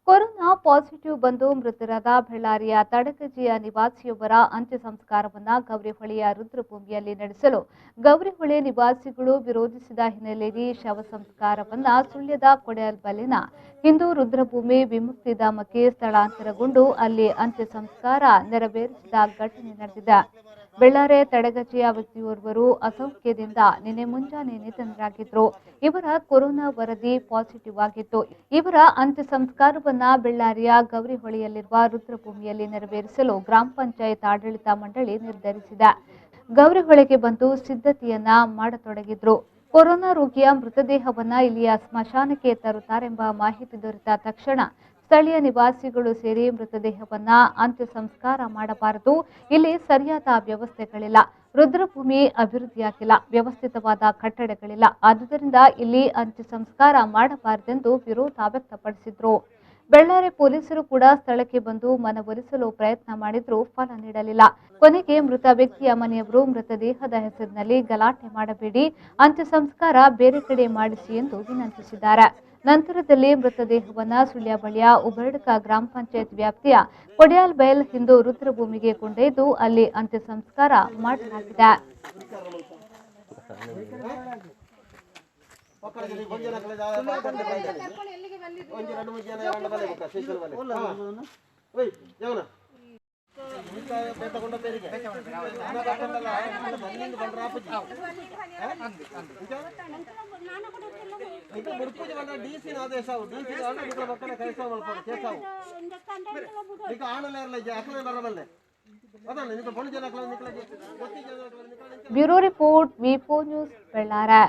Corona positive ಬಂದು ಮೃತರಾದ ಬಳ್ಳಾರಿಯ ತಡಗಜಿಯ ನಿವಾಸಿಯೊಬ್ಬರ ಅಂತ್ಯ ಸಂಸ್ಕಾರವನ್ನು ಗೌರಿಹೊಳೆಯ ರುದ್ರಭೂಮಿಯಲ್ಲಿ ನಡೆಸಲು ಗೌರಿಹೊಳೆ ನಿವಾಸಿಗಳು ವಿರೋಧಿಸಿದ ಹಿನ್ನೆಲೆಯಲ್ಲಿ ಶವ ಸಂಸ್ಕಾರವನ್ನು ಸುಳ್ಯದ ಕೊಡೆಯಲ್ಬಲ್ಲಿನ ಹಿಂದೂ ರುದ್ರಭೂಮಿ ವಿಮುಕ್ತಿಧಾಮಕ್ಕೆ ಸ್ಥಳಾಂತರಗೊಂಡು ಅಲ್ಲಿ ಅಂತ್ಯ ಸಂಸ್ಕಾರ ನೆರವೇರಿಸಿದ ಘಟನೆ ನಡೆದಿದೆ. ಬೆಳ್ಳಾರೆ ತಡಗಜಿಯ ವ್ಯಕ್ತಿಯೋರ್ವರು ಅಸೌಖ್ಯದಿಂದ ನಿನ್ನೆ ಮುಂಜಾನೆ ನಿಧನರಾಗಿದ್ರು. ಇವರ ಕೊರೋನಾ ವರದಿ ಪಾಸಿಟಿವ್ ಆಗಿತ್ತು. ಇವರ ಅಂತ್ಯ ಸಂಸ್ಕಾರವನ್ನ ಬೆಳ್ಳಾರಿಯ ಗೌರಿಹೊಳೆಯಲ್ಲಿರುವ ರುದ್ರಭೂಮಿಯಲ್ಲಿ ನೆರವೇರಿಸಲು ಗ್ರಾಮ ಪಂಚಾಯತ್ ಆಡಳಿತ ಮಂಡಳಿ ನಿರ್ಧರಿಸಿದೆ. ಗೌರಿಹೊಳೆಗೆ ಬಂದು ಸಿದ್ಧತೆಯನ್ನ ಮಾಡತೊಡಗಿದ್ರು. ಕೊರೋನಾ ರೋಗಿಯ ಮೃತದೇಹವನ್ನ ಇಲ್ಲಿಯ ಸ್ಮಶಾನಕ್ಕೆ ತರುತ್ತಾರೆಂಬ ಮಾಹಿತಿ ದೊರೆತ ತಕ್ಷಣ ಸ್ಥಳೀಯ ನಿವಾಸಿಗಳು ಸೇರಿ ಮೃತದೇಹವನ್ನ ಅಂತ್ಯ ಸಂಸ್ಕಾರ ಮಾಡಬಾರದು, ಇಲ್ಲಿ ಸರಿಯಾದ ವ್ಯವಸ್ಥೆಗಳಿಲ್ಲ, ರುದ್ರಭೂಮಿ ಅಭಿವೃದ್ಧಿಯಾಗಿಲ್ಲ, ವ್ಯವಸ್ಥಿತವಾದ ಕಟ್ಟಡಗಳಿಲ್ಲ, ಆದುದರಿಂದ ಇಲ್ಲಿ ಅಂತ್ಯ ಸಂಸ್ಕಾರ ಮಾಡಬಾರದೆಂದು ವಿರೋಧ ವ್ಯಕ್ತಪಡಿಸಿದ್ರು. ಬೆಳ್ಳಾರೆ ಪೊಲೀಸರು ಕೂಡ ಸ್ಥಳಕ್ಕೆ ಬಂದು ಮನವೊಲಿಸಲು ಪ್ರಯತ್ನ ಮಾಡಿದ್ರೂ ಫಲ ನೀಡಲಿಲ್ಲ. ಕೊನೆಗೆ ಮೃತ ವ್ಯಕ್ತಿಯ ಮನೆಯವರು ಮೃತದೇಹದ ಹೆಸರಿನಲ್ಲಿ ಗಲಾಟೆ ಮಾಡಬೇಡಿ, ಅಂತ್ಯ ಸಂಸ್ಕಾರ ಬೇರೆ ಕಡೆ ಮಾಡಿಸಿ ಎಂದು ವಿನಂತಿಸಿದ್ದಾರೆ. ನಂತರದಲ್ಲಿ ಮೃತದೇಹವನ್ನು ಸುಳ್ಯ ಬಳಿಯ ಉಬರ್ಡ್ಕ ಗ್ರಾಮ ಪಂಚಾಯತ್ ವ್ಯಾಪ್ತಿಯ ಕೊಡಿಯಾಲ್ಬೈಲ್ ಹಿಂದೂ ರುದ್ರಭೂಮಿಗೆ ಕೊಂಡೊಯ್ದು ಅಲ್ಲಿ ಅಂತ್ಯ ಸಂಸ್ಕಾರ ಮಾಡಲಾಗಿದೆ. ಬ್ಯೂರೋ ರಿಪೋರ್ಟ್ ವಿ4 ನ್ಯೂಸ್ ಬೆಳ್ಳಾರೆ.